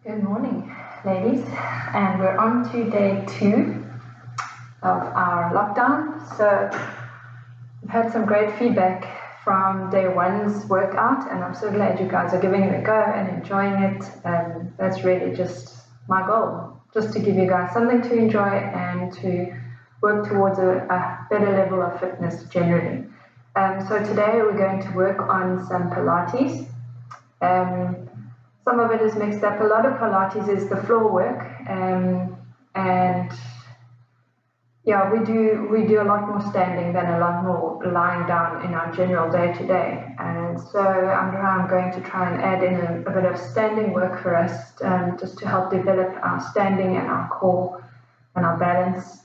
Good morning, ladies, and we're on to day 2 of our lockdown. So we've had some great feedback from day 1's workout, and I'm so glad you guys are giving it a go and enjoying it. That's really just my goal, just to give you guys something to enjoy and to work towards a better level of fitness generally. So today we're going to work on some Pilates. Some of it is mixed up. A lot of Pilates is the floor work, and yeah, we do a lot more standing than a lot more lying down in our general day to day. And so I'm going to try and add in a bit of standing work for us, just to help develop our standing and our core and our balance,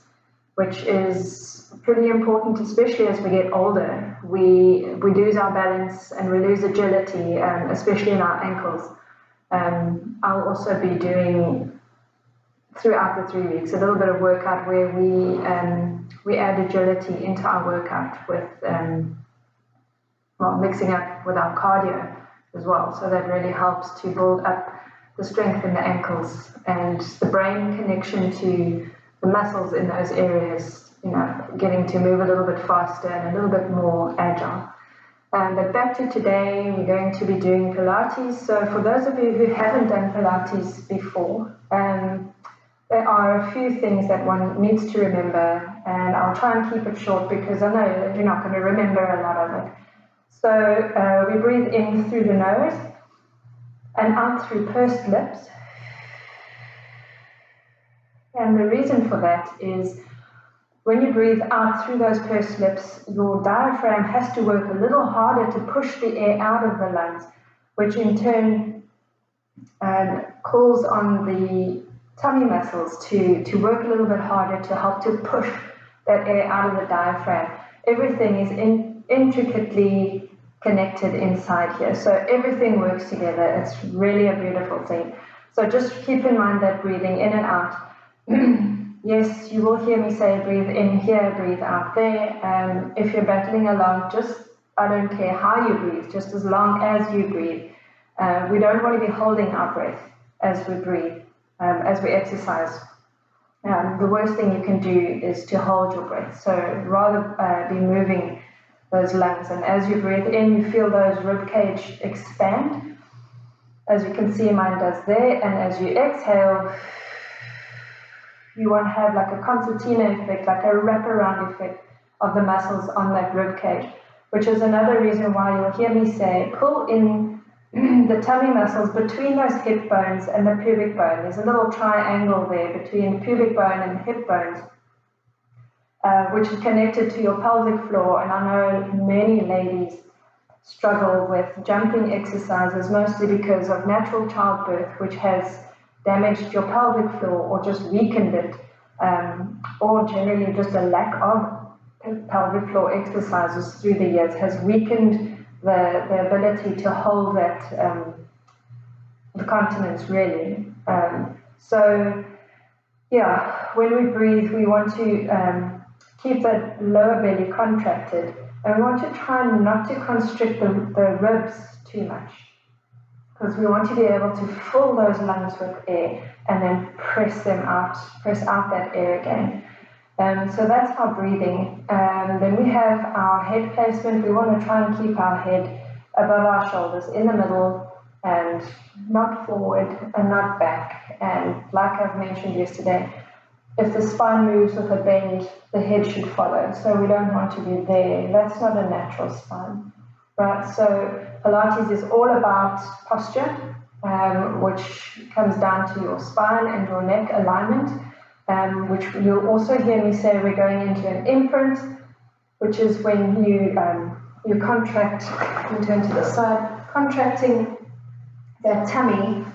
which is pretty important, especially as we get older. We lose our balance and we lose agility, especially in our ankles. I'll also be doing throughout the 3 weeks a little bit of workout where we add agility into our workout with mixing up with our cardio as well. So that really helps to build up the strength in the ankles and the brain connection to the muscles in those areas, getting to move a little bit faster and a little bit more agile. But back to today, we're going to be doing Pilates. So for those of you who haven't done Pilates before, there are a few things that one needs to remember, and I'll try and keep it short because I know that you're not going to remember a lot of it. So we breathe in through the nose and out through pursed lips. And the reason for that is when you breathe out through those pursed lips, your diaphragm has to work a little harder to push the air out of the lungs, which in turn calls on the tummy muscles to work a little bit harder to help to push that air out of the diaphragm. Everything is intricately connected inside here, so everything works together. It's really a beautiful thing. So just keep in mind that breathing in and out. Yes, you will hear me say breathe in here, breathe out there. If you're battling along, I don't care how you breathe, just as long as you breathe. We don't want to be holding our breath as we breathe, as we exercise. The worst thing you can do is to hold your breath. So rather be moving those lungs. And as you breathe in, you feel those rib cage expand, as you can see mine does there. And as you exhale, you want to have like a concertina effect, like a wraparound effect of the muscles on that rib cage, which is another reason why you'll hear me say, pull in the tummy muscles between those hip bones and the pubic bone. There's a little triangle there between the pubic bone and the hip bones, which is connected to your pelvic floor. And I know many ladies struggle with jumping exercises, mostly because of natural childbirth, which has damaged your pelvic floor or just weakened it, or generally just a lack of pelvic floor exercises through the years has weakened the ability to hold that the continence really. So yeah, when we breathe, we want to keep that lower belly contracted, and we want to try not to constrict the ribs too much, because we want to be able to fill those lungs with air and then press out that air again. So that's our breathing. Then we have our head placement. We want to try and keep our head above our shoulders, in the middle, and not forward and not back. And like I've mentioned yesterday, if the spine moves with a bend, the head should follow. So we don't want to be there. That's not a natural spine. Right, so Pilates is all about posture, which comes down to your spine and your neck alignment, which you'll also hear me say we're going into an imprint, which is when you contract, you can turn to the side, contracting that tummy,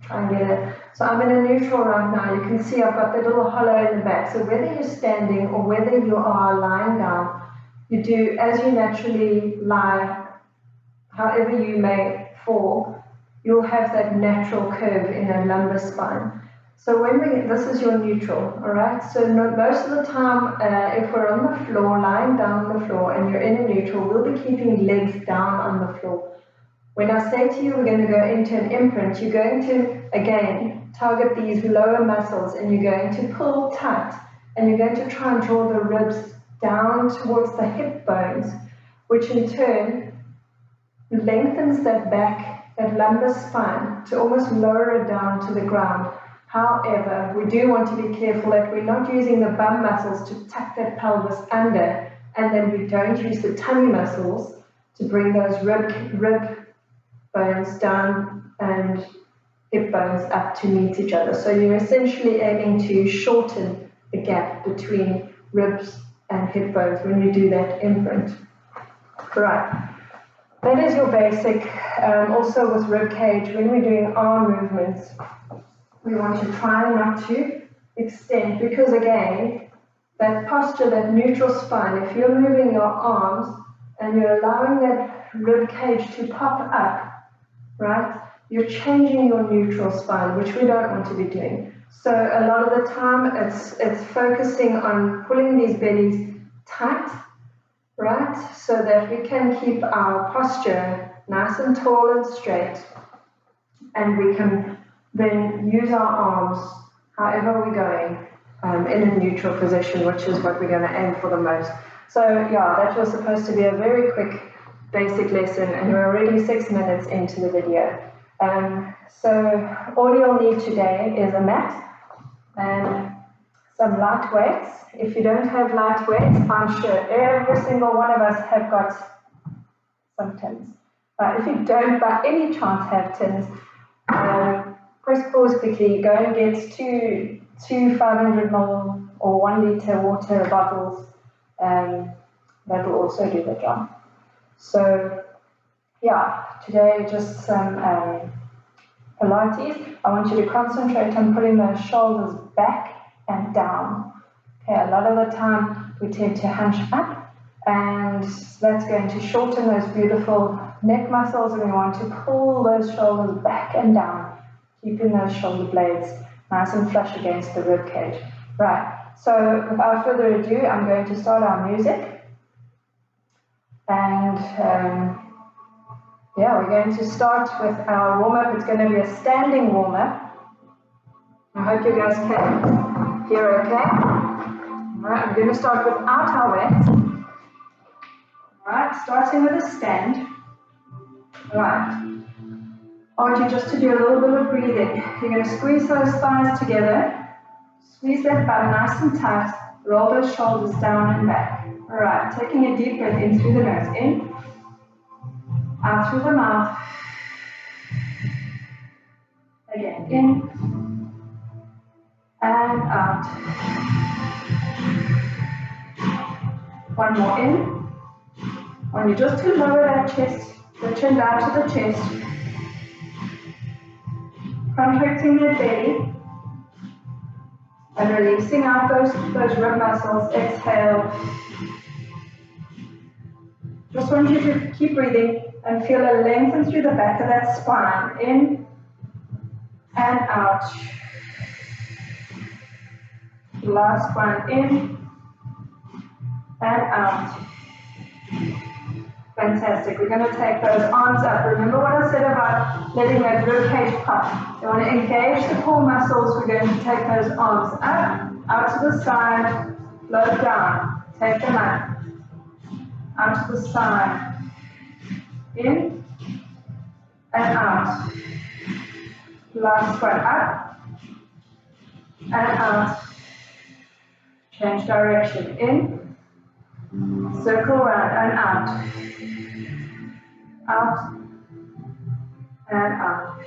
try and get it. So I'm in a neutral right now. You can see I've got the little hollow in the back. So whether you're standing or whether you are lying down, you do as you naturally lie, however you may fall, you'll have that natural curve in the lumbar spine. So this is your neutral, all right? So most of the time, if we're on the floor, lying down on the floor, and you're in a neutral, we'll be keeping legs down on the floor. When I say to you we're going to go into an imprint, you're going to, again, target these lower muscles and you're going to pull tight and you're going to try and draw the ribs down towards the hip bones, which in turn lengthens that back, that lumbar spine, to almost lower it down to the ground. However, we do want to be careful that we're not using the bum muscles to tuck that pelvis under, and then we don't use the tummy muscles to bring those rib bones down and hip bones up to meet each other. So you're essentially aiming to shorten the gap between ribs and hip bones when you do that imprint. Right. That is your basic. Also with rib cage, when we're doing arm movements, we want to try not to extend, because again, that posture, that neutral spine, if you're moving your arms and you're allowing that rib cage to pop up, right, you're changing your neutral spine, which we don't want to be doing. So a lot of the time it's focusing on pulling these bellies tight, right, so that we can keep our posture nice and tall and straight, and we can then use our arms however we're going in a neutral position, which is what we're going to aim for the most. So yeah, that was supposed to be a very quick basic lesson, and we're already 6 minutes into the video. So all you'll need today is a mat and some light weights. If you don't have light weights, I'm sure every single one of us have got some tins. If you don't by any chance have tins, press pause quickly, go and get two 500ml or 1 litre water bottles. That will also do the job. So yeah, today just some Pilates. I want you to concentrate on pulling those shoulders back and down. Okay, a lot of the time we tend to hunch up, and that's going to shorten those beautiful neck muscles, and we want to pull those shoulders back and down, keeping those shoulder blades nice and flush against the rib cage. Right, so without further ado, I'm going to start our music. And yeah, we're going to start with our warm-up. It's going to be a standing warm-up. I hope you guys can hear okay. All right, I'm going to start without our weights. All right, starting with a stand. All right. I want you just to do a little bit of breathing. You're going to squeeze those thighs together. Squeeze that bum nice and tight. Roll those shoulders down and back. All right, taking a deep breath in through the nose. In. Out through the mouth. Again, in and out. One more in. I want you just to lower that chest, the chin down to the chest, contracting that belly, and releasing out those rib muscles. Exhale. Just want you to keep breathing and feel a lengthen through the back of that spine. In and out. Last one, in and out. Fantastic. We're going to take those arms up. Remember what I said about letting that rib cage pop. You want to engage the core muscles. We're going to take those arms up, out to the side, float down. Take them up. Out to the side. In and out. Last one, up and out. Change direction. In, circle around and out. Out and out.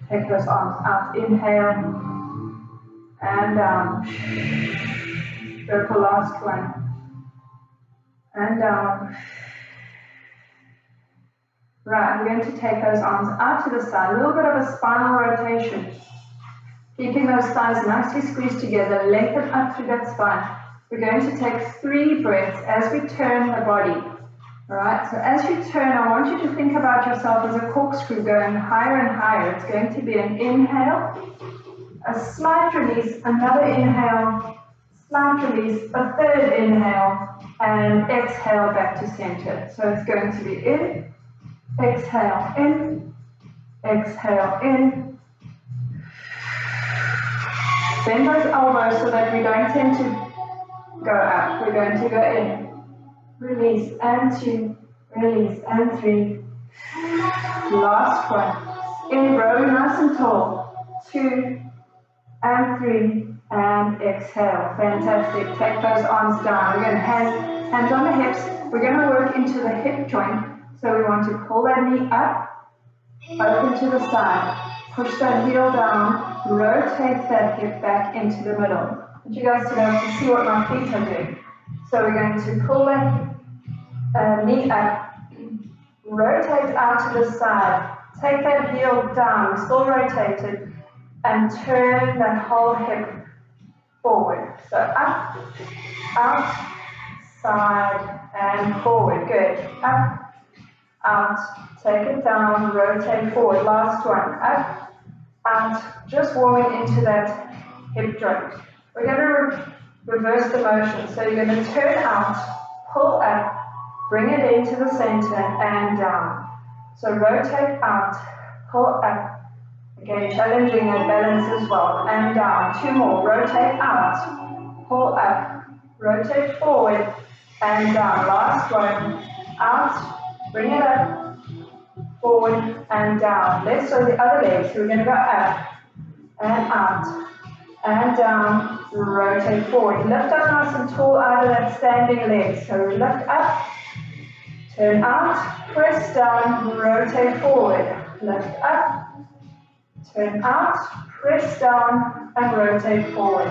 Take those arms out. Inhale and down. Circle, last one. And down. Right, we're going to take those arms out to the side. A little bit of a spinal rotation. Keeping those thighs nicely squeezed together, lengthen up through that spine. We're going to take 3 breaths as we turn the body. All right, so as you turn, I want you to think about yourself as a corkscrew going higher and higher. It's going to be an inhale, a slight release, another inhale, slight release, a third inhale, and exhale back to center. So it's going to be in, exhale in, exhale in. Bend those elbows so that we don't tend to go up. We're going to go in. Release and 2, release and 3. Last one. In, grow nice and tall. 2 and 3 and exhale. Fantastic. Take those arms down. We're going to hands on the hips. We're going to work into the hip joint. So we want to pull that knee up, open to the side. Push that heel down, rotate that hip back into the middle. I want you guys to be able to see what my feet are doing. So we're going to pull that knee up, rotate out to the side, take that heel down, still rotated, and turn that whole hip forward. So up, out, side, and forward. Good. Up, out, take it down, rotate forward. Last one. Up, out, just warming into that hip joint. We're going to reverse the motion. So you're going to turn out, pull up, bring it into the center and down. So rotate out, pull up. Again, challenging that balance as well. And down. 2 more. Rotate out, pull up, rotate forward and down. Last one. Out, bring it up, forward and down. Let's do the other leg. So we're going to go up and out and down, rotate forward. Lift up nice and tall out of that standing leg. So lift up, turn out, press down, rotate forward. Lift up, turn out, press down and rotate forward.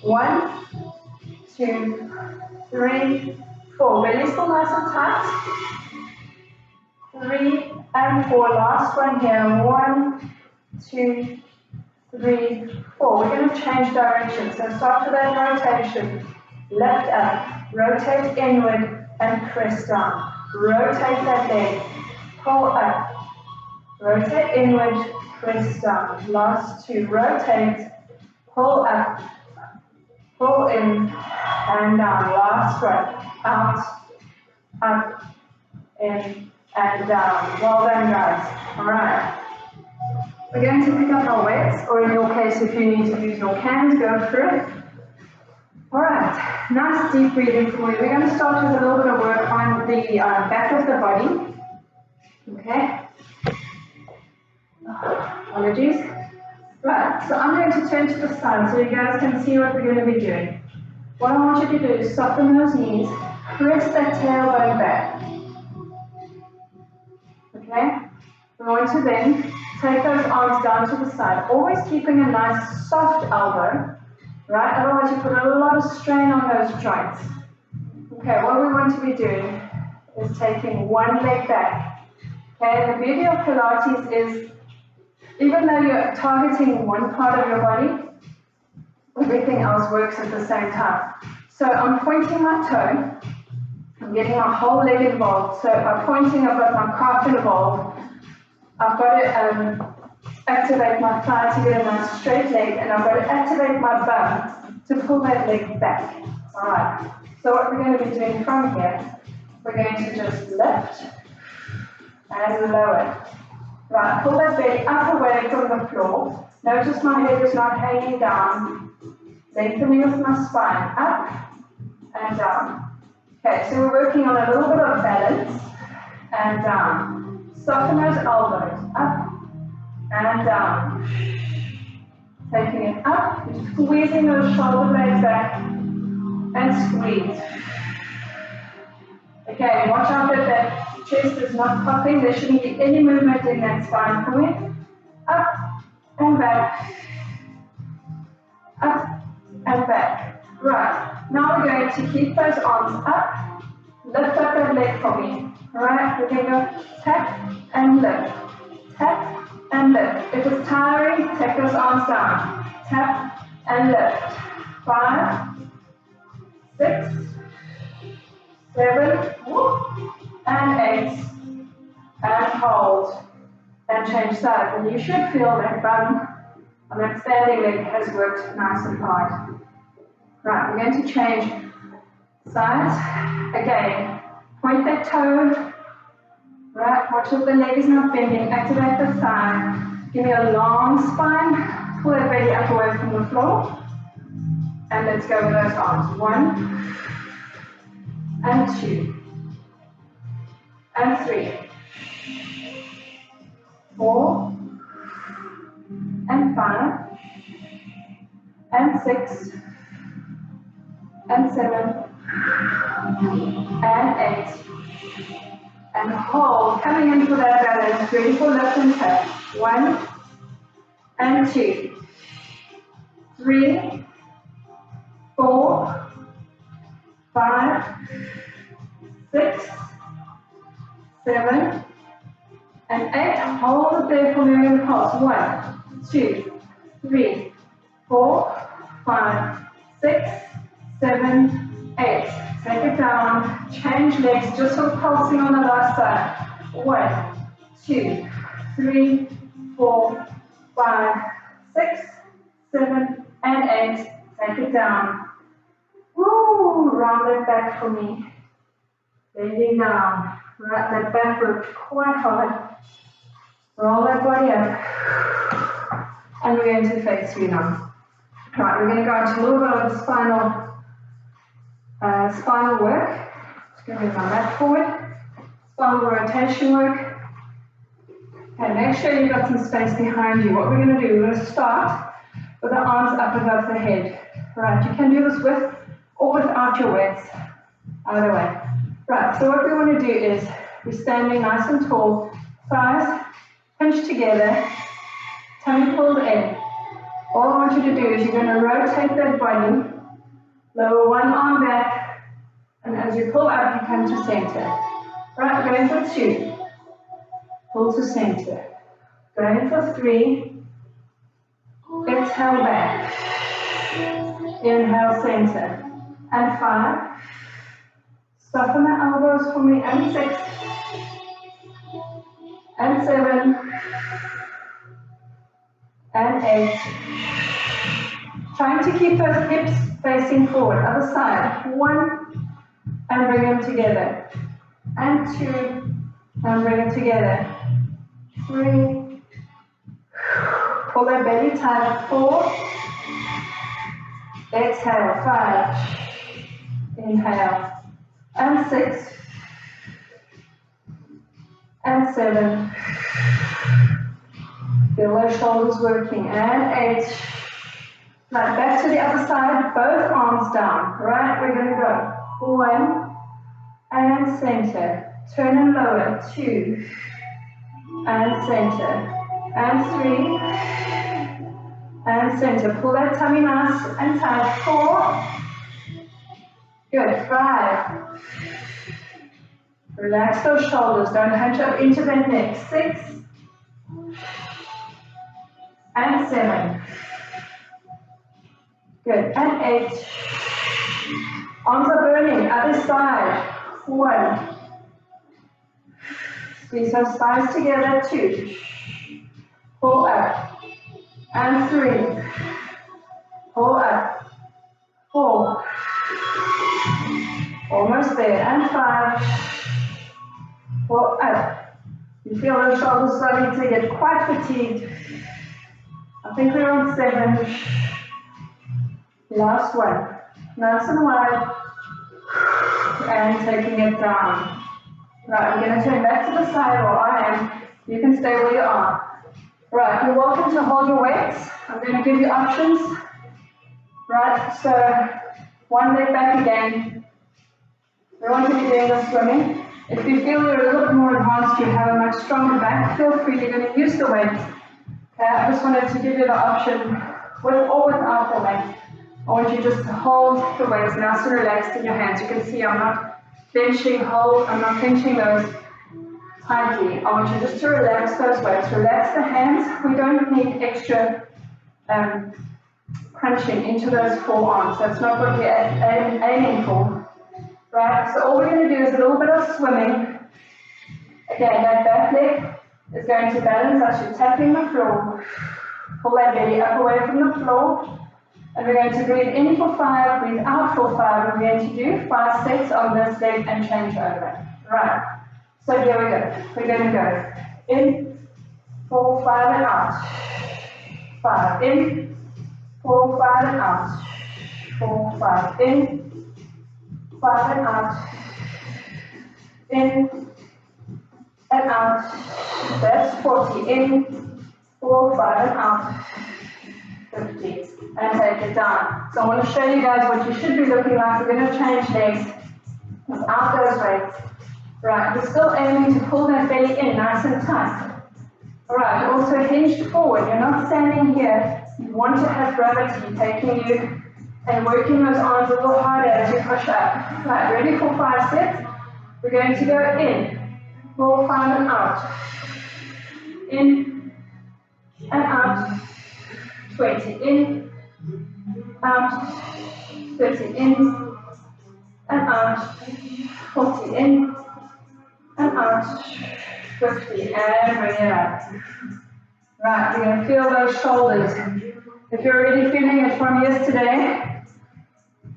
1, 2, 3, 4. Belly still nice and tight. 3 and 4. Last one here. 1, 2, 3, 4. We're going to change direction. So start with that rotation. Lift up, rotate inward and press down. Rotate that leg. Pull up. Rotate inward, press down. Last 2. Rotate, pull up, pull in and down. Last one. Out, up, in and down. Well done, guys. All right. We're going to pick up our weights, or in your case, if you need to use your cans, go for it. All right, nice deep breathing for you. We're going to start with a little bit of work on the back of the body. Okay. Apologies. Right, so I'm going to turn to the side so you guys can see what we're going to be doing. What I want you to do is soften those knees, press that tailbone back. Okay? We want to then take those arms down to the side, always keeping a nice soft elbow, right? Otherwise you put a lot of strain on those joints. Okay, what we want to be doing is taking one leg back. Okay, the beauty of Pilates is even though you're targeting one part of your body, everything else works at the same time. So I'm pointing my toe, I'm getting my whole leg involved. So by pointing, I've got my calf involved. I've got to activate my thigh to get a nice straight leg, and I've got to activate my bum to pull that leg back. Alright, so what we're going to be doing from here, we're going to just lift and lower. Right, pull that belly up away from the floor. Notice my head is not hanging down. Lengthening of my spine, up and down. Okay, so we're working on a little bit of balance and down. Soften those elbows, up and down. Taking it up, squeezing those shoulder blades back and squeeze. Okay, watch out that that chest is not popping. There shouldn't be any movement in that spine point. Up and back. Up and back. Right, now we're going to keep those arms up. Lift up that leg for me. Alright, we're going to go tap and lift. Tap and lift. If it's tiring, take those arms down. Tap and lift. 5, 6, 7, and 8. And hold. And change sides. And you should feel that bum on that standing leg has worked nice and hard. Right, we're going to change sides. Again, point that toe, Right, watch that the leg is not bending, activate the thigh. Give me a long spine, pull that belly up away from the floor. And let's go with those arms. 1 and 2 and 3, 4 and 5 and 6 and 7 and 8 and hold, coming in for that balance, ready for lift and tap. 1 and 2, 3, 4, 5, 6, 7 and 8. Hold it there for me in the pulse. 1, 2, 3, 4, 5, 6, 7, 8. Take it down. Change legs just for pulsing on the last side. 1, 2, 3, 4, 5, 6, 7 and 8. Take it down. Woo! Round it back for me. Bending down. Right, that back worked quite hard. Roll that body up. And we're going to phase 3 now. Right, we're going to go into a little bit of the spinal work. Just going to move my mat forward. Spinal rotation work. Okay, make sure you've got some space behind you. What we're going to do, we're going to start with the arms up above the head. Right, you can do this with or without your weights. Either way. Right, so what we want to do is, we're standing nice and tall, thighs pinched together, tummy pulled in. All I want you to do is you're going to rotate that body, lower one arm back, and as you pull up, you come to center. Right, going for 2, pull to center. Going for 3, exhale back, inhale center, and 5. Soften the elbows for me, and 6, and 7, and 8. Trying to keep those hips facing forward. Other side. 1, and bring them together. And 2, and bring it together. 3, pull that belly tight. 4, exhale. 5, inhale. And 6, and 7, feel those shoulders working, and 8, right, back to the other side, both arms down, right, we're going to go, 1, and center, turn and lower, 2, and center, and 3, and center, pull that tummy nice and tight, 4, good, 5, relax those shoulders, don't hunch up into that neck, 6, and 7, good, and 8, arms are burning, other side, 1, squeeze those thighs together, 2, pull up, and 3, pull up, 4, almost there, and 5, pull up. You feel those shoulders starting to get quite fatigued. I think we're on 7. Last one. Nice and wide. And taking it down. Right, I'm going to turn back to the side where I am. You can stay where you are. Right, you're welcome to hold your weights. I'm going to give you options. Right, so one leg back again. We want to be doing the swimming. If you feel you're a little bit more advanced, you have a much stronger back, feel free, you're going to use the weight. Okay, I just wanted to give you the option with or without the weight. I want you just to hold the weights nice and relaxed in your hands. You can see I'm not clenching, I'm not clenching those tightly. I want you just to relax those weights. Relax the hands. We don't need extra crunching into those forearms. That's not what we're aiming for. Right, so all we're going to do is a little bit of swimming. Again, that back leg is going to balance as you're tapping the floor. Pull that belly up away from the floor. And we're going to breathe in for 5, breathe out for 5. We're going to do 5 sets on this leg and change over. Right, So here we go. We're going to go in, 4, 5 and out. 5 in, 4, 5 and out. 4, 5 in, 5 and out. In and out. That's 40 in, 4, 5 and out. 50. And take it down. So I want to show you guys what you should be looking like. We're going to change legs without those weights. Right, we're still aiming to pull that belly in nice and tight. Alright, also hinged forward. You're not standing here. You want to have gravity taking you and working those arms a little harder as you push up. Right, ready for 5 sets? We're going to go in, 4, 5 and out. In and out. 20 in, out. 30 in and out. 40 in and out. 50 and bring it up. Right, you're going to feel those shoulders. If you're already feeling it from yesterday,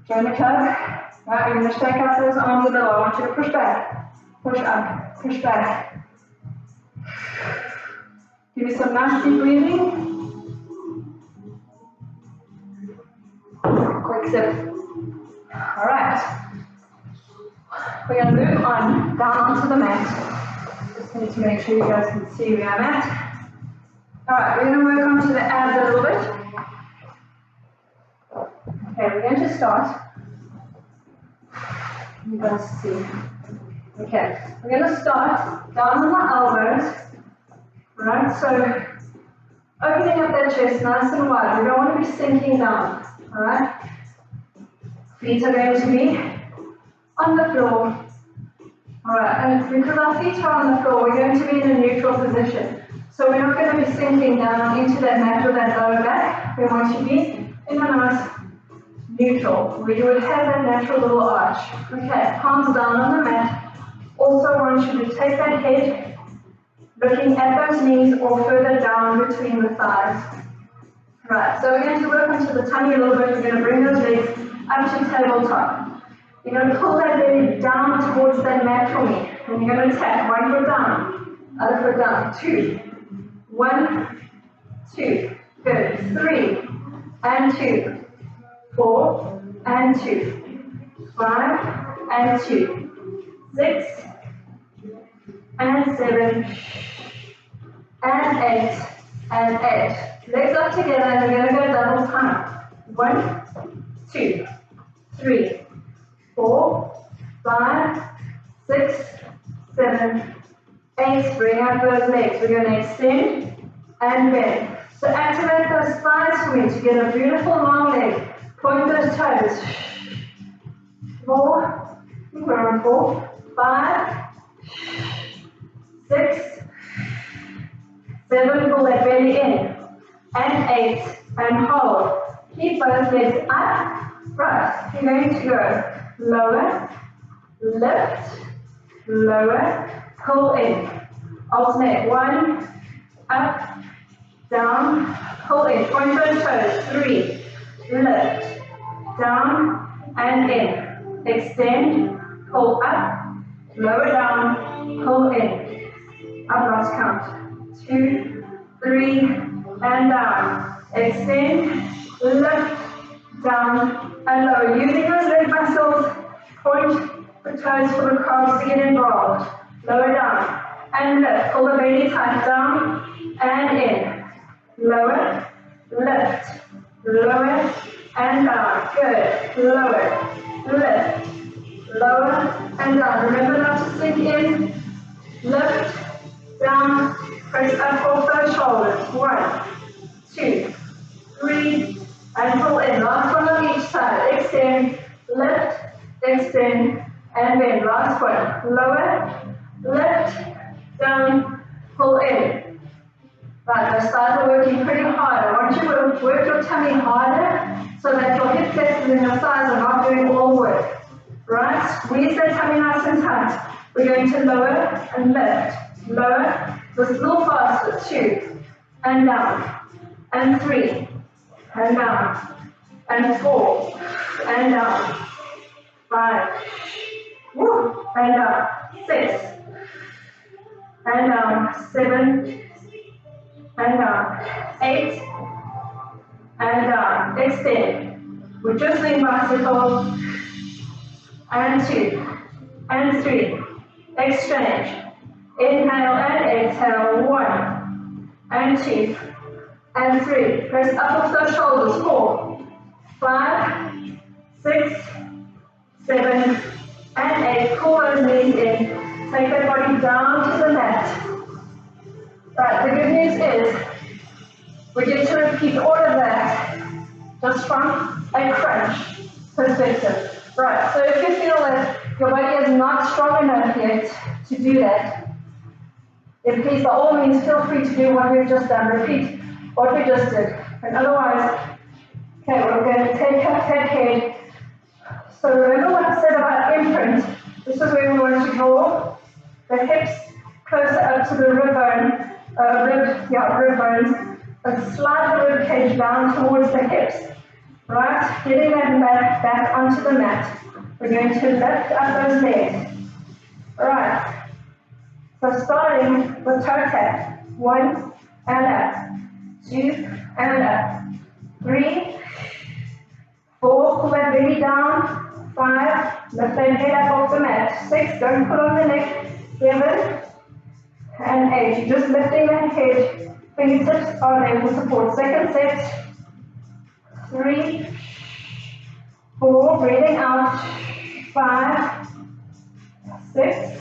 join the club. Right, we're going to shake out those arms a little. I want you to push back, push up, push back. Give me some nice deep breathing. Quick sip. All right. We're going to move on down onto the mat. Just need to make sure you guys can see where I'm at. All right, we're going to work onto the abs a little bit. Okay, we're going to start. You guys see. Okay, we're going to start down on the elbows. All right, so opening up that chest nice and wide. We don't want to be sinking down. All right. Feet are going to be on the floor. All right, and because our feet are on the floor, we're going to be in a neutral position. So we're not going to be sinking down into that mat with that lower back. We want to be in a nice neutral, where you would have that natural little arch. Okay, palms down on the mat. Also want you to take that head, looking at those knees or further down between the thighs. Right, so we're going to work onto the tummy a little bit. We're going to bring those legs up to tabletop. You're going to pull that belly down towards that mat for me. And you're going to tap 1 foot down, other foot down, 2, 1, 2, good, 3, and 2, 4, and 2, 5, and 2, 6, and 7, and 8, and 8. Legs up together, and we're going to go double time. 1, 2, 3, 4, 5, 6, 7, 8. Bring out those legs. We're going to extend and bend. So activate those thighs for me to get a beautiful long leg. Point those toes. 4, 4, 5, 6, 7. Pull that belly in. And 8. And hold. Keep both legs up. Right. You're going to go lower, lift, lower, pull in. Alternate. 1, up, down, pull in. Point those toes. 3, lift, down, and in. Extend, pull up, lower down, pull in. I've lost count. 2, 3, and down. Extend, lift, down, and lower. Using those leg muscles, point the toes for the calves to get involved. Lower down, and lift. Pull the belly tight down, and in. Lower, lift, lower, and down. Good. Lower, lift, lower, and down. Remember not to sink in. Lift, down, press up off those shoulders. 1, 2, 3, and pull in. Last one on each side. Extend, lift, extend, and bend. Last one. Lower, lift, down, pull in. Right, those thighs are working pretty hard. I want you to work your tummy harder so that your hip flexors and your thighs are not doing all work. Right? Squeeze that tummy nice and tight. We're going to lower and lift. Lower, just a little faster. 2, and down, and 3, and down, and 4, and down, 5, woo, and down, 6, and down, 7, and down, 8, and down, extend. We're just doing bicycle, and 2, and 3, exchange. Inhale and exhale, 1, and 2, and 3. Press up off the shoulders, 4, 5, 6, 7, and 8. Pull those knees in. Take that body down to the mat. Right, the good news is we get to repeat all of that just from a crunch perspective. Right, so if you feel that your body is not strong enough yet to do that, then please by all means feel free to do what we've just done. Repeat what we just did. And otherwise, okay, we're going to take up that head. So remember what I said about imprint. This is where we want to draw the hips closer up to the rib bone, rib bones, and slide the rib cage down towards the hips. Right, getting that mat back onto the mat. We're going to lift up those legs. Right, so starting with toe tap. 1 and up, 2 and up, 3, 4, pull that belly down, 5, lift that head up off the mat, 6, don't pull on the neck, 7, and 8. You're just lifting that head, fingertips are there for support. Second set, 3, 4, breathing out, 5, 6,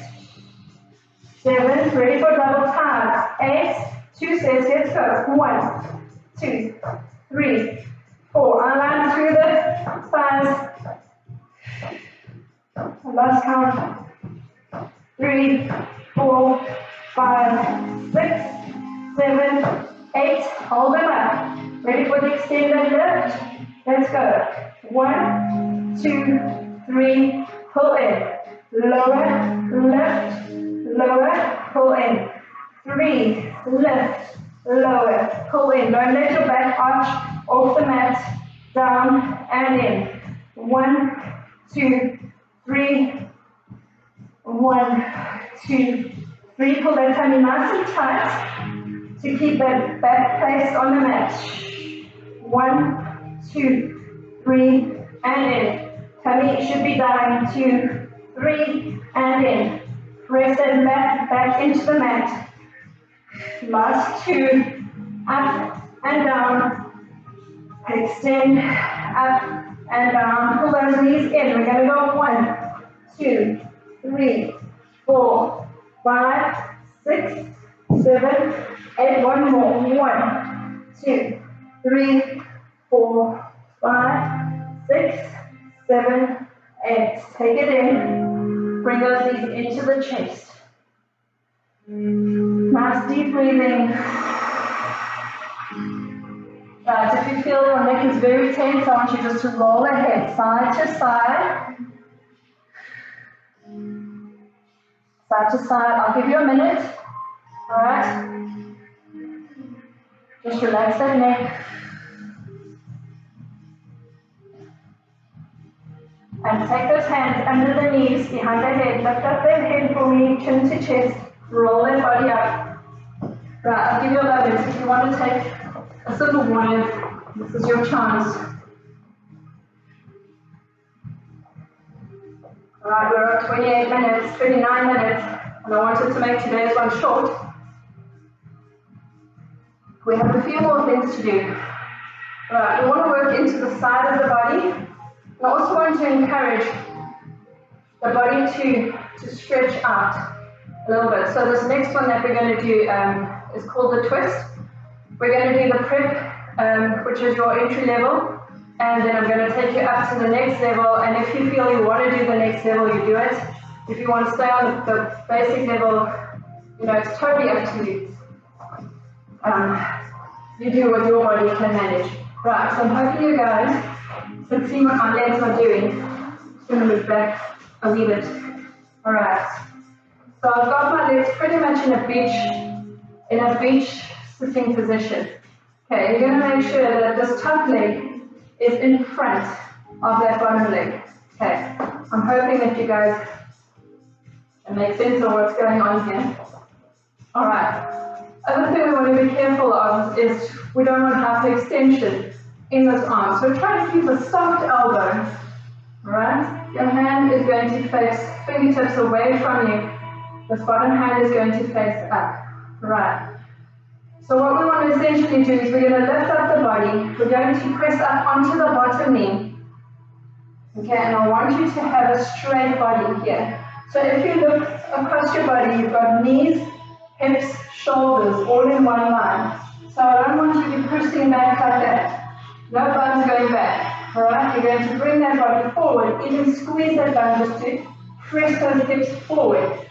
7, ready for double time, 8, 2 sets, let's go, 1, 2, 3, 4, align through the thighs, last count, 3, 4, 5, 6, 7, 8, hold them up, ready for the extended lift, let's go, 1, 2, 3, pull in, lower, lift, lower, pull in, 3, lift, lower, pull in, don't let your back arch off the mat, down and in, 1, 2, 3, 1, 2, 3, pull that tummy nice and tight to keep that back placed on the mat, 1, 2, 3, and in, tummy should be down, 2, 3, and in, press that back into the mat, last 2, up and down, extend, up and down, pull those knees in, we're going to go 1, 2, 3, 4, 5, 6, 7, 8, one more, 1, 2, 3, 4, 5, 6, 7, 8, take it in, bring those knees into the chest, nice deep breathing. Right, if you feel your neck is very tense, I want you just to roll the head side to side. Side to side, I'll give you a minute. Alright. Just relax that neck. And take those hands under the knees, behind the head. Lift up that head for me, chin to chest. Roll that body up. Right, I'll give you a moment. If you want to take a sip of water, this is your chance. Alright, we're at 28 minutes, 29 minutes, and I wanted to make today's one short. We have a few more things to do. Alright, we want to work into the side of the body. I also want to encourage the body to stretch out a little bit. So this next one that we're going to do is called the twist. We're going to do the prep, which is your entry level, and then I'm going to take you up to the next level, and if you feel you want to do the next level, you do it. If you want to stay on the basic level, you know, it's totally up to you. You do what your body can manage. Right, so I'm hoping you guys can see what my legs are doing. I'm just going to move back a wee bit. Alright, so I've got my legs pretty much in a beach sitting position. Okay, you're going to make sure that this top leg is in front of that bottom leg. Okay, I'm hoping that you guys can make sense of what's going on here. All right. Other thing we want to be careful of is we don't want hyperextension in those arms. So try to keep a soft elbow. All right. Your hand is going to face fingertips away from you. This bottom hand is going to face up. All right. So what we want to essentially do is we're going to lift up the body. We're going to press up onto the bottom knee. Okay, and I want you to have a straight body here. So if you look across your body, you've got knees, hips, shoulders, all in one line. So I don't want you to be pushing back like that. No buns going back. Alright, you're going to bring that body forward, even squeeze that bum just to press those hips forward.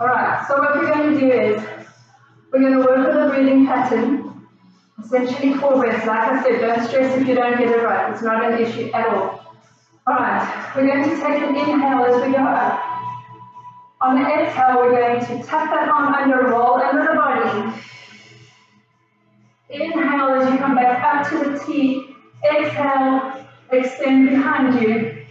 Alright, so what we're going to do is, we're going to work with a breathing pattern, essentially 4 breaths. Like I said, don't stress if you don't get it right. It's not an issue at all. Alright, we're going to take an inhale as we go up. On the exhale, we're going to tap that arm under, roll under the body. Inhale as you come back up to the T. Exhale, extend behind you.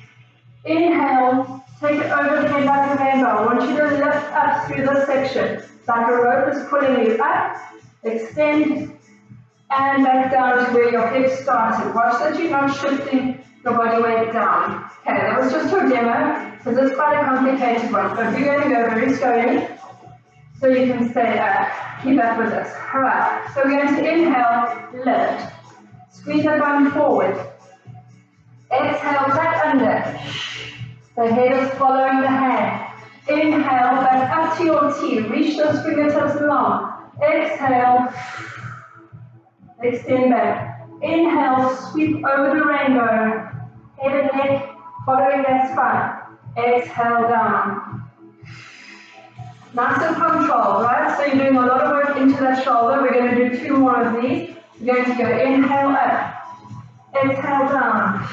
Inhale, take it over the head like a rainbow. I want you to lift up through this section. Like a rope is pulling you up, extend, and back down to where your hips started. Watch that you're not shifting your body weight down. Okay, that was just your demo, because it's quite a complicated one, but we're going to go very slowly so you can stay keep up with this. Alright, so we're going to inhale, lift, squeeze the bum forward, exhale, tuck under, the head is following the hand. Inhale, back up to your T, reach those fingertips long, exhale, extend back, inhale, sweep over the rainbow, head and neck following that spine, exhale down. Nice and controlled, right? So you're doing a lot of work into that shoulder. We're going to do 2 more of these. We're going to go inhale up, exhale down,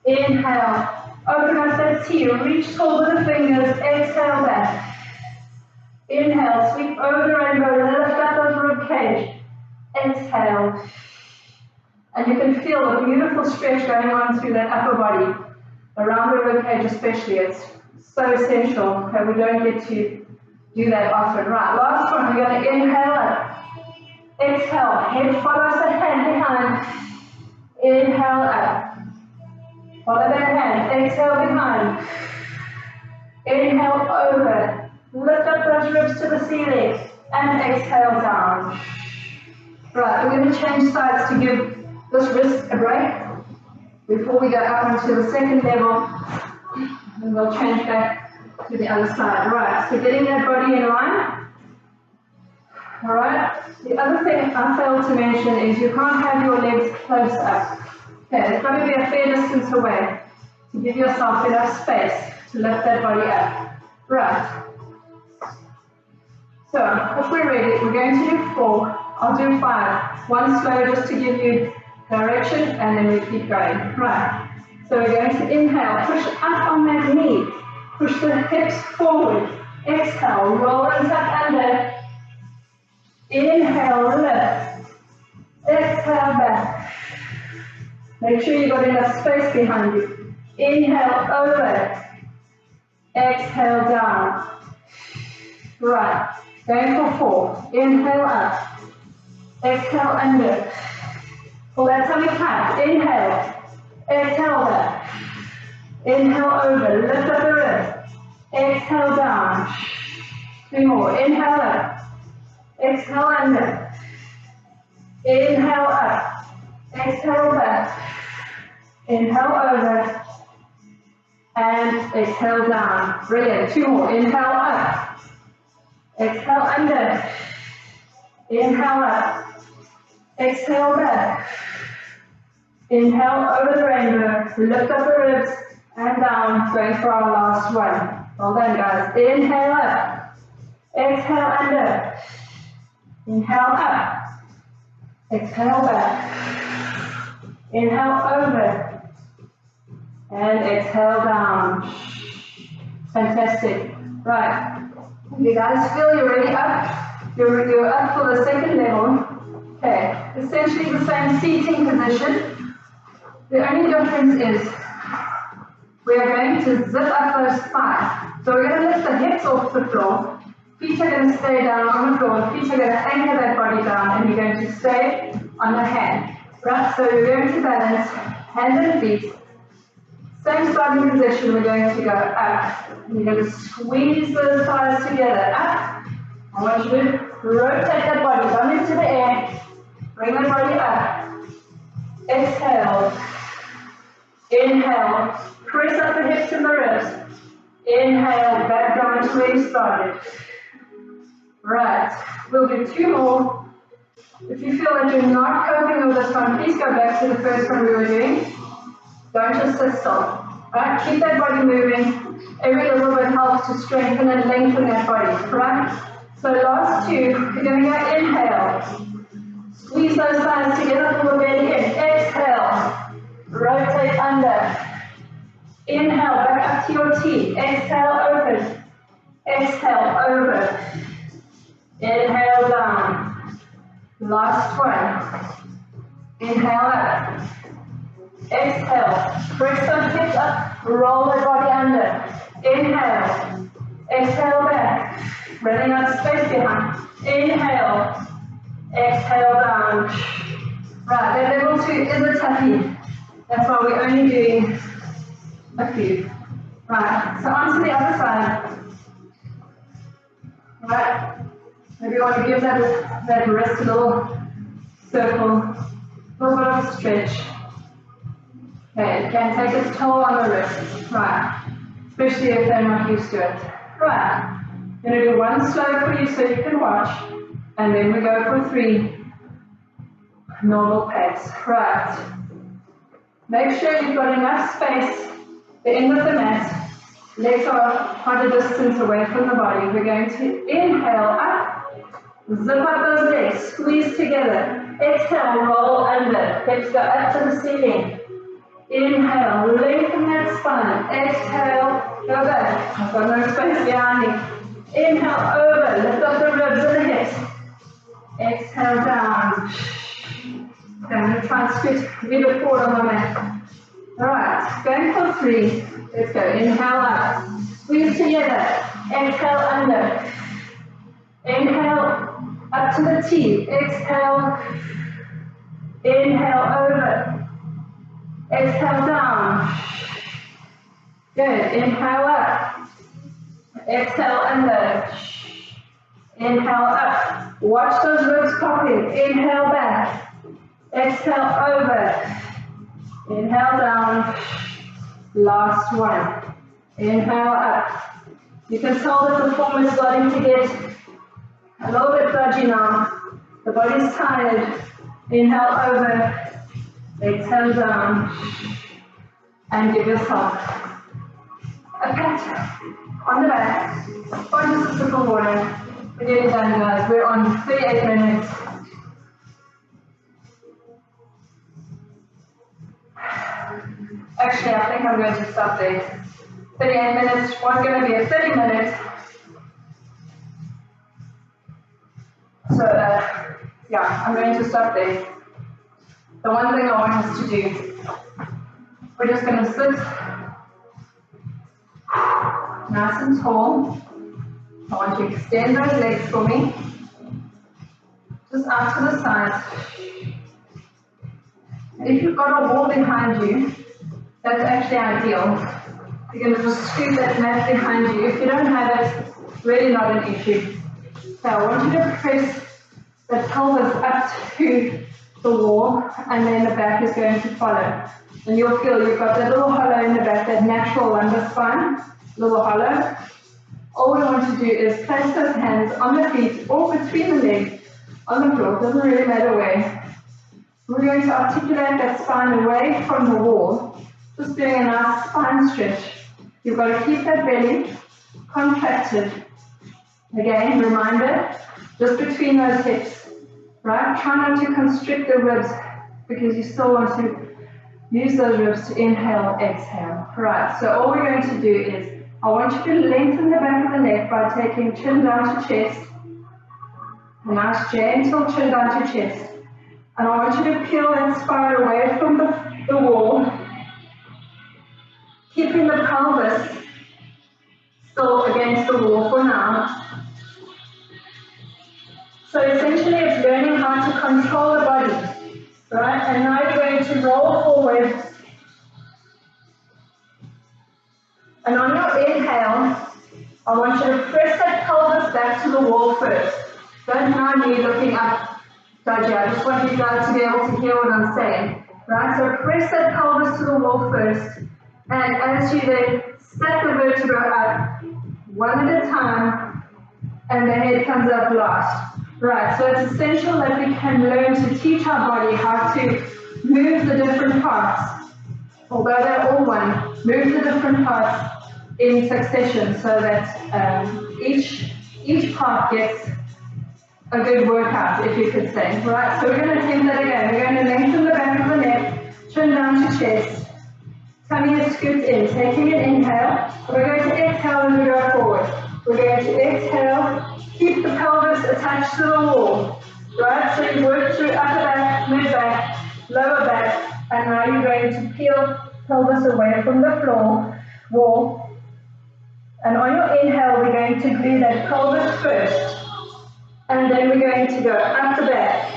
inhale, open up that T, reach tall with the fingers, exhale back, inhale, sweep over the rainbow, lift up that rib cage, exhale, and you can feel a beautiful stretch going on through that upper body, around the rib cage especially. It's so essential. Okay, we don't get to do that often. Right, last one, we're going to inhale up, exhale, head follows the hand behind, inhale up, follow that hand, exhale behind, inhale over, lift up those ribs to the ceiling, and exhale down. Right, we're going to change sides to give this wrist a break before we go up onto the second level, and we'll change back to the other side. Right, so getting that body in line. Alright, the other thing I failed to mention is you can't have your legs close up. Okay, there's got to be a fair distance away to give yourself enough space to lift that body up. Right. So, if we're ready, we're going to do 4. I'll do 5. 1 slow just to give you direction, and then we keep going. Right. So we're going to inhale, push up on that knee, push the hips forward. Exhale, roll and tuck under. Inhale, lift. Exhale, back. Make sure you've got enough space behind you. Inhale, over. Exhale, down. Right. Going for 4. Inhale up. Exhale under. Pull that tummy tight. Inhale. Exhale back. Inhale over. Lift up the wrist. Exhale down. 2 more. Inhale up. Exhale under. Inhale up. Exhale back. Inhale over. And exhale down. Brilliant. 2 more. Inhale up. Exhale under. Inhale up. Exhale back. Inhale over the rainbow. Lift up the ribs and down. Going for our last one. Well done, guys. Inhale up. Exhale under. Inhale up. Exhale back. Inhale over. And exhale down. Fantastic. Right. You guys feel you're ready up? You're up for the second level. Okay. Essentially the same seating position. The only difference is we are going to zip up those thighs. So we're going to lift the hips off the floor. Feet are going to stay down on the floor. Feet are going to anchor that body down, and you're going to stay on the hand. Right, so you're going to balance hands and feet. Same starting position, we're going to go up. You're going to squeeze those thighs together, up. I want you to rotate that body down into the air. Bring that body up. Exhale. Inhale. Press up the hips and the ribs. Inhale, back down to where you started. Right, we'll do 2 more. If you feel that you're not coping with this one, please go back to the first one we were doing. Don't just sit still. Right, keep that body moving. Every little bit helps to strengthen and lengthen that body. Right? So last 2, you're going to go inhale. Squeeze those thighs together, pull the belly in. Exhale. Rotate under. Inhale, back up to your T. Exhale, open. Exhale, over. Inhale, down. Last one. Inhale up. Exhale. Press those hips up. Roll the body under. Inhale. Exhale back. Running out of space behind. Inhale. Exhale down. Right, that level 2 is a toughie. That's why we're only doing a few. Right, so onto the other side. Right, maybe you want to give that wrist a little circle, a little bit of a stretch. Okay, it can take its toll on the wrist. Right, especially if they're not used to it. Right, I'm going to do 1 slow for you so you can watch, and then we go for 3 normal pace. Right, make sure you've got enough space. The end of the mat, legs are quite a distance away from the body. We're going to inhale up, zip up those legs, squeeze together. Exhale, roll under. Hips go up to the ceiling. Inhale, lengthen that spine. Exhale, go back. I've got no space behind me. Inhale, over. Lift up the ribs and the hips. Exhale, down. Okay, I'm going to try and scoot a bit forward on the mat. Alright, going for 3. Let's go. Inhale up. Squeeze together. Exhale under. Inhale up to the T. Exhale. Inhale over. Exhale down. Good. Inhale up. Exhale under. Inhale up. Watch those ribs popping. Inhale back. Exhale over. Inhale down. Last one. Inhale up. You can tell that the form is starting to get a little bit dodgy now. The body's tired. Inhale over. Exhale down. And give yourself a pat on the back or just a sip of water. We're nearly done, guys. We're on 38 minutes. Actually, I think I'm going to stop there. 38 minutes, one's going to be a 30 minutes. So, yeah, I'm going to stop there. The one thing I want us to do, we're just going to sit nice and tall. I want you to extend those legs for me. Just out to the side. If you've got a wall behind you, that's actually ideal. You're going to just scoot that mat behind you. If you don't have it, really not an issue. So I want you to press the pelvis up to the wall, and then the back is going to follow. And you'll feel you've got that little hollow in the back, that natural lumbar spine, little hollow. All we want to do is place those hands on the feet or between the legs on the floor, doesn't really matter where. We're going to articulate that spine away from the wall, just doing a nice spine stretch. You've got to keep that belly contracted. Again, reminder, just between those hips, right? Try not to constrict the ribs because you still want to use those ribs to inhale, exhale. Right, so all we're going to do is, I want you to lengthen the back of the neck by taking chin down to chest. A nice gentle chin down to chest. And I want you to peel that spine away from the wall, keeping the pelvis still against the wall for now. essentially it's learning how to control the body, right? And now you're going to roll forward. And on your inhale, I want you to press that pelvis back to the wall first. Don't mind me looking up, Dodgy. I just want you guys to be able to hear what I'm saying. Right, so press that pelvis to the wall first. And as you then stack the vertebra up, one at a time, and the head comes up last. Right, so it's essential that we can learn to teach our body how to move the different parts, although they're all one, move the different parts in succession so that each part gets a good workout, if you could say. Right, so we're going to attempt that again. We're going to lengthen the back of the neck, chin down to chest, tummy is scooped in, taking an inhale. We're going to exhale as we go forward. We're going to exhale, keep the pelvis attached to the wall. Right, so you work through upper back, mid back, lower back, and now you're going to peel pelvis away from the wall. And on your inhale, we're going to glue that pelvis first. And then we're going to go up the back.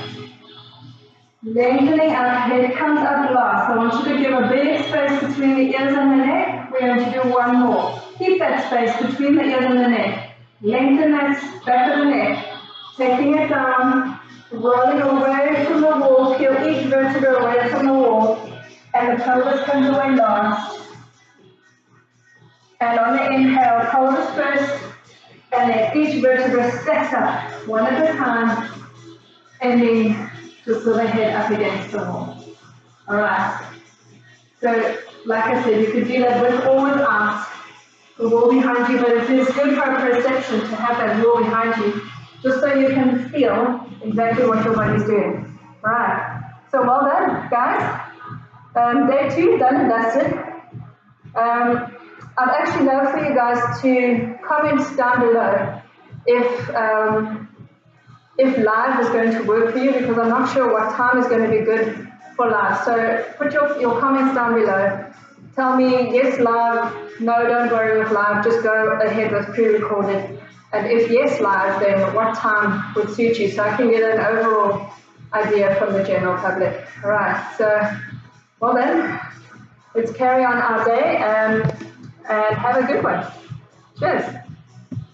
Lengthening our head comes up last. I want you to give a big space between the ears and the neck. We're going to do one more. Keep that space between the ears and the neck. Lengthen that back of the neck. Taking it down, rolling away from the wall. Peel each vertebra away from the wall. And the pelvis comes away last. And on the inhale, pelvis first. And then each vertebra stacks up, one at a time, ending just with the head up against the wall. Alright, so like I said, you could do that with or without the wall behind you, but it is good for a perception to have that wall behind you, just so you can feel exactly what your body's doing. Alright, so well done, guys. Day 2, done and dusted. I'd actually love for you guys to comment down below if live is going to work for you, because I'm not sure what time is going to be good for live. So put your comments down below. Tell me yes live, no don't worry with live, just go ahead with pre-recorded. And if yes live, then what time would suit you, so I can get an overall idea from the general public. Alright, so well then, let's carry on our day and have a good one. Cheers.